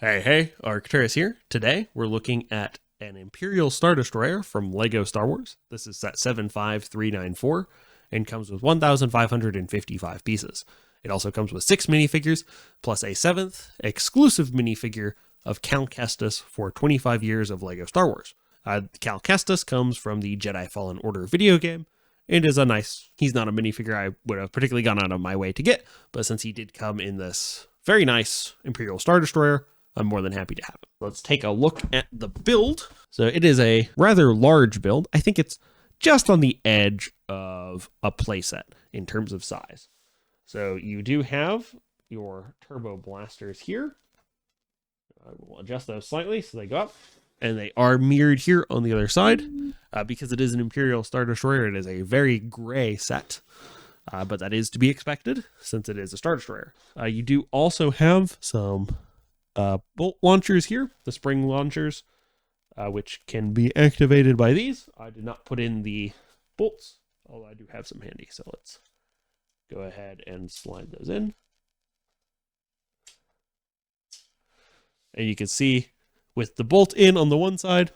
Hey, Arcturus here. Today we're looking at an Imperial Star Destroyer from LEGO Star Wars. This is set 75394 and comes with 1,555 pieces. It also comes with 6 minifigures, plus a 7th exclusive minifigure of Cal Kestis for 25 years of LEGO Star Wars. Cal Kestis comes from the Jedi Fallen Order video game, and is he's not a minifigure I would have particularly gone out of my way to get, but since he did come in this very nice Imperial Star Destroyer, I'm more than happy to have it. Let's take a look at the build. So it is a rather large build. I think it's just on the edge of a playset in terms of size. So you do have your turbo blasters here. I will adjust those slightly so they go up. And they are mirrored here on the other side. Because it is an Imperial Star Destroyer, it is a very gray set. But that is to be expected since it is a Star Destroyer. You do also have some bolt launchers here, the spring launchers, which can be activated by these. I did not put in the bolts, although I do have some handy. So let's go ahead and slide those in. And you can see with the bolt in on the one side,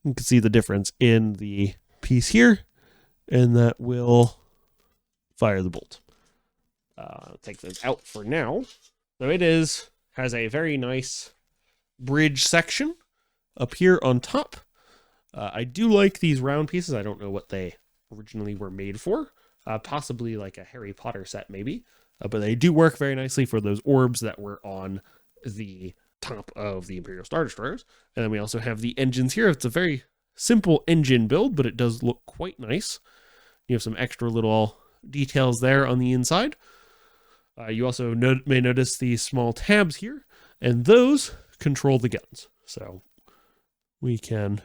you can see the difference in the piece here, and that will fire the bolt. I'll take those out for now. So it has a very nice bridge section up here on top. I do like these round pieces. I don't know what they originally were made for. Possibly like a Harry Potter set maybe. But they do work very nicely for those orbs that were on the top of the Imperial Star Destroyers. And then we also have the engines here. It's a very simple engine build, but it does look quite nice. You have some extra little details there on the inside. You also may notice these small tabs here, and those control the guns. So we can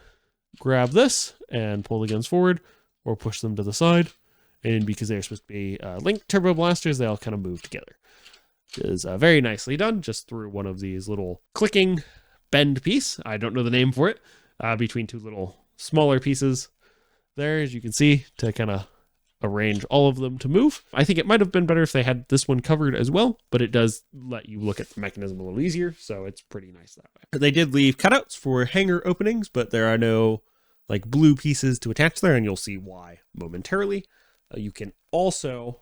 grab this and pull the guns forward or push them to the side. And because they're supposed to be linked turbo blasters, they all kind of move together. It is very nicely done, just through one of these little clicking bend piece. I don't know the name for it, between two little smaller pieces there, as you can see, to kind of arrange all of them to move. I think it might have been better if they had this one covered as well, but it does let you look at the mechanism a little easier, so it's pretty nice that way. They did leave cutouts for hanger openings, but there are no like blue pieces to attach there, and you'll see why momentarily. You can also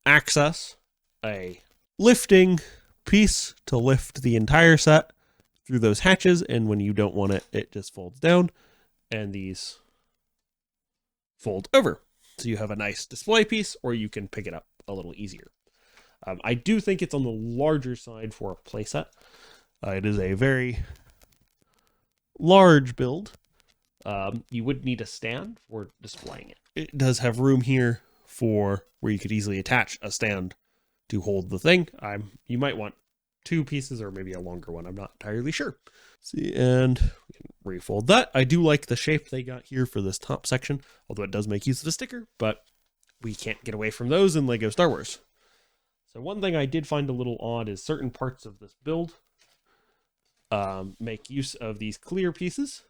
access a lifting piece to lift the entire set through those hatches, and when you don't want it, it just folds down, and these fold over. So you have a nice display piece, or you can pick it up a little easier. I do think it's on the larger side for a playset. It is a very large build. You would need a stand for displaying it. It does have room here for where you could easily attach a stand to hold the thing. You might want 2 pieces or maybe a longer one. I'm not entirely sure. See, and we can refold that. I do like the shape they got here for this top section, although it does make use of a sticker, but we can't get away from those in LEGO Star Wars. So one thing I did find a little odd is certain parts of this build make use of these clear pieces,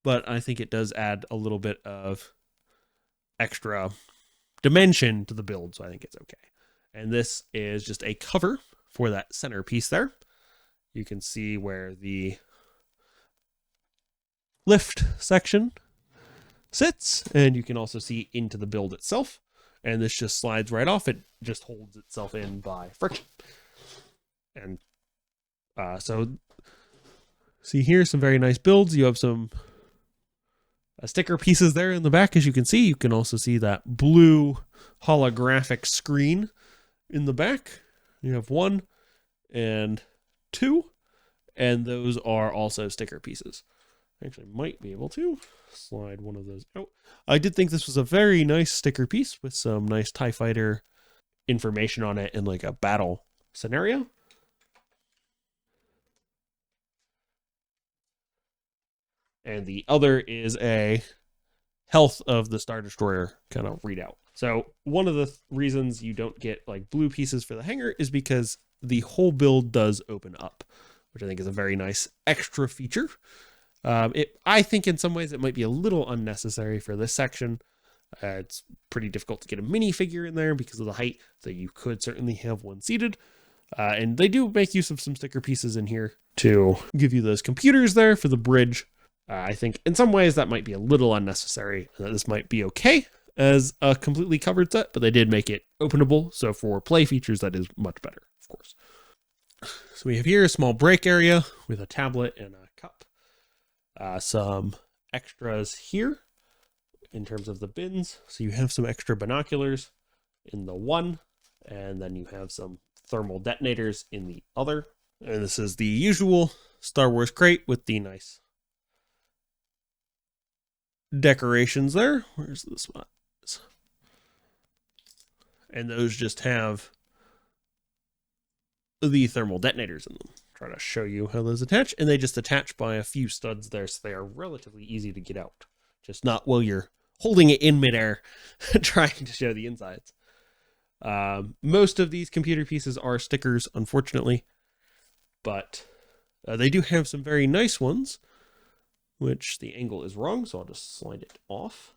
but I think it does add a little bit of extra dimension to the build, so I think it's okay. And this is just a cover for that center piece there. You can see where the lift section sits, and you can also see into the build itself. And this just slides right off. It just holds itself in by friction. And so see here, some very nice builds. You have some sticker pieces there in the back, as you can see. You can also see that blue holographic screen in the back. You have 1 and 2, and those are also sticker pieces. I actually might be able to slide one of those out. I did think this was a very nice sticker piece with some nice TIE Fighter information on it in like a battle scenario. And the other is a health of the Star Destroyer kind of readout. So one of the reasons you don't get like blue pieces for the hanger is because the whole build does open up, which I think is a very nice extra feature. I think in some ways it might be a little unnecessary for this section. It's pretty difficult to get a minifigure in there because of the height, so you could certainly have one seated. And they do make use of some sticker pieces in here to give you those computers there for the bridge. I think in some ways that might be a little unnecessary. This might be okay as a completely covered set, but they did make it openable. So for play features, that is much better, of course. So we have here a small break area with a tablet and a cup. Some extras here in terms of the bins. So you have some extra binoculars in the one, and then you have some thermal detonators in the other. And this is the usual Star Wars crate with the nice decorations there. Where's the spot? And those just have the thermal detonators in them. Try to show you how those attach, and they just attach by a few studs there, so they are relatively easy to get out. Just not while you're holding it in midair, trying to show the insides. Most of these computer pieces are stickers, unfortunately, but they do have some very nice ones, which the angle is wrong, so I'll just slide it off.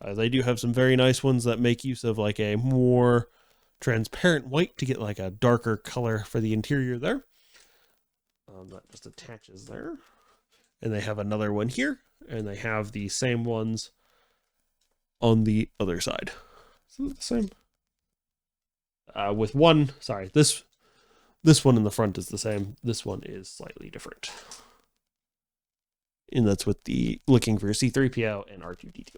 They do have some very nice ones that make use of like a more transparent white to get like a darker color for the interior there. That just attaches there. And they have another one here, and they have the same ones on the other side. Is it the same? With one, sorry, this one in the front is the same. This one is slightly different. And that's with the looking for C-3PO and R2-D2.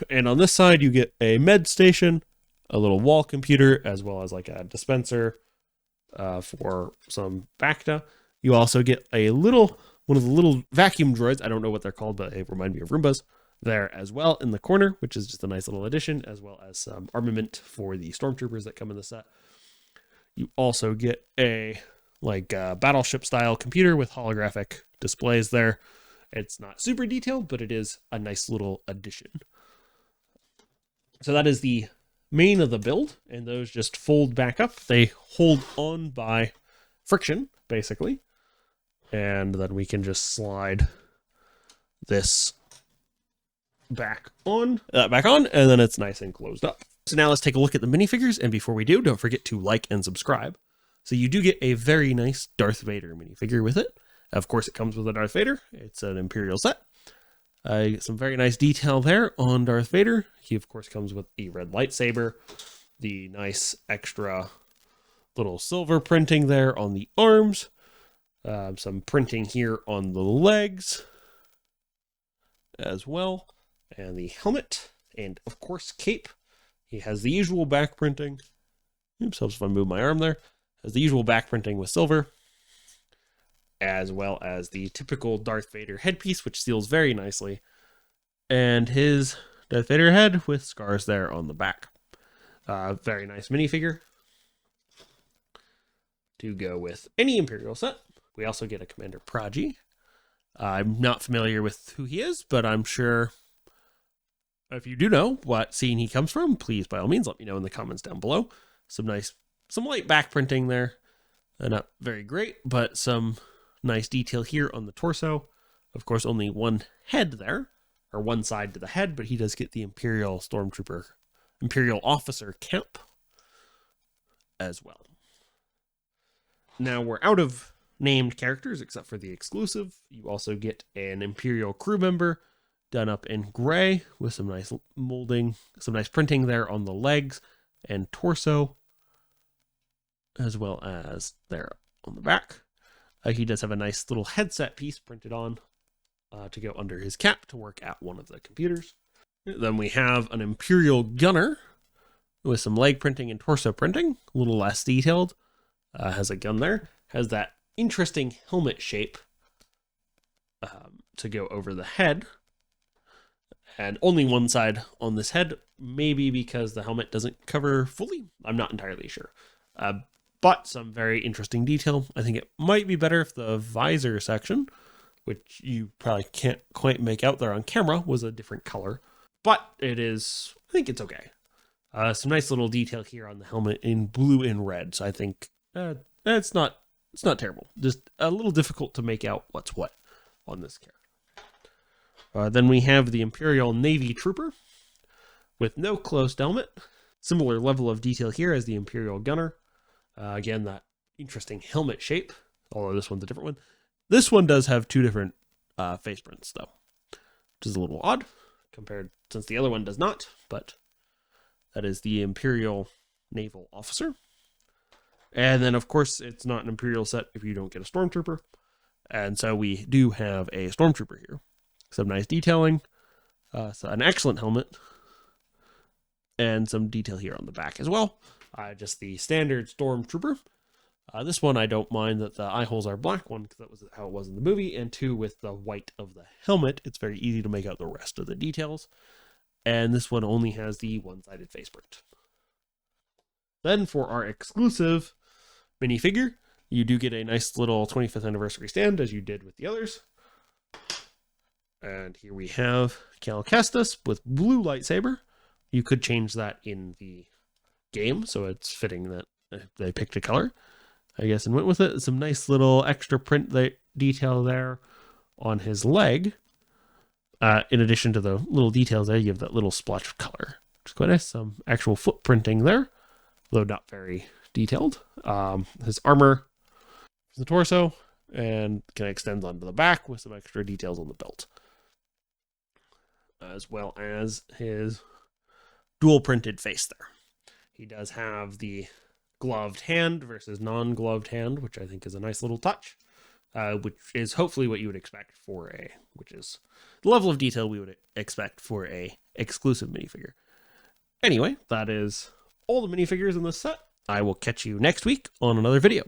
And on this side, you get a med station, a little wall computer, as well as like a dispenser for some Bacta. You also get a one of the little vacuum droids. I don't know what they're called, but they remind me of Roombas there as well in the corner, which is just a nice little addition, as well as some armament for the stormtroopers that come in the set. You also get a battleship style computer with holographic displays there. It's not super detailed, but it is a nice little addition. So that is the main of the build, and those just fold back up. They hold on by friction, basically. And then we can just slide this back on, and then it's nice and closed up. So now let's take a look at the minifigures, and before we do, don't forget to like and subscribe. So you do get a very nice Darth Vader minifigure with it. Of course, it comes with a Darth Vader. It's an Imperial set. You get some very nice detail there on Darth Vader. He, of course, comes with the red lightsaber, the nice extra little silver printing there on the arms, some printing here on the legs as well, and the helmet, and, of course, cape. He has the usual back printing. Oops, helps if I move my arm there. Has the usual back printing with silver, as well as the typical Darth Vader headpiece, which seals very nicely, and his Darth Vader head with scars there on the back. Very nice minifigure to go with any Imperial set. We also get a Commander Praji. I'm not familiar with who he is, but I'm sure if you do know what scene he comes from, please, by all means, let me know in the comments down below. Some light back printing there. Not very great, but some nice detail here on the torso. Of course, only one head there, or one side to the head, but he does get the Imperial officer camp as well. Now we're out of named characters except for the exclusive. You also get an Imperial crew member done up in gray with some nice molding, some nice printing there on the legs and torso, as well as there on the back. He does have a nice little headset piece printed on to go under his cap to work at one of the computers. Then we have an Imperial gunner with some leg printing and torso printing, a little less detailed. Has a gun there. Has that interesting helmet shape to go over the head. And only one side on this head, maybe because the helmet doesn't cover fully. I'm not entirely sure. But some very interesting detail. I think it might be better if the visor section, which you probably can't quite make out there on camera, was a different color. But it is, I think it's okay. Some nice little detail here on the helmet in blue and red. So I think it's not terrible. Just a little difficult to make out what's what on this character. Then we have the Imperial Navy Trooper with no closed helmet. Similar level of detail here as the Imperial Gunner. Again, that interesting helmet shape, although this one's a different one. This one does have two different face prints, though, which is a little odd compared, since the other one does not, but that is the Imperial Naval Officer. And then, of course, it's not an Imperial set if you don't get a Stormtrooper. And so we do have a Stormtrooper here. Some nice detailing, so an excellent helmet, and some detail here on the back as well. Just the standard Stormtrooper. This one I don't mind that the eye holes are black, one, because that was how it was in the movie, and two, with the white of the helmet, it's very easy to make out the rest of the details. And this one only has the one-sided face print. Then for our exclusive minifigure, you do get a nice little 25th anniversary stand, as you did with the others. And here we have Cal Kestis with blue lightsaber. You could change that in the game, so it's fitting that they picked a color, I guess, and went with it. Some nice little extra print detail there on his leg. In addition to the little details there, you have that little splotch of color, which is quite nice. Some actual footprinting there, though not very detailed. His armor is the torso, and kind of extends onto the back with some extra details on the belt, as well as his dual printed face there. He does have the gloved hand versus non-gloved hand, which I think is a nice little touch, which is hopefully what you would expect for which is the level of detail we would expect for a exclusive minifigure. Anyway, that is all the minifigures in this set. I will catch you next week on another video.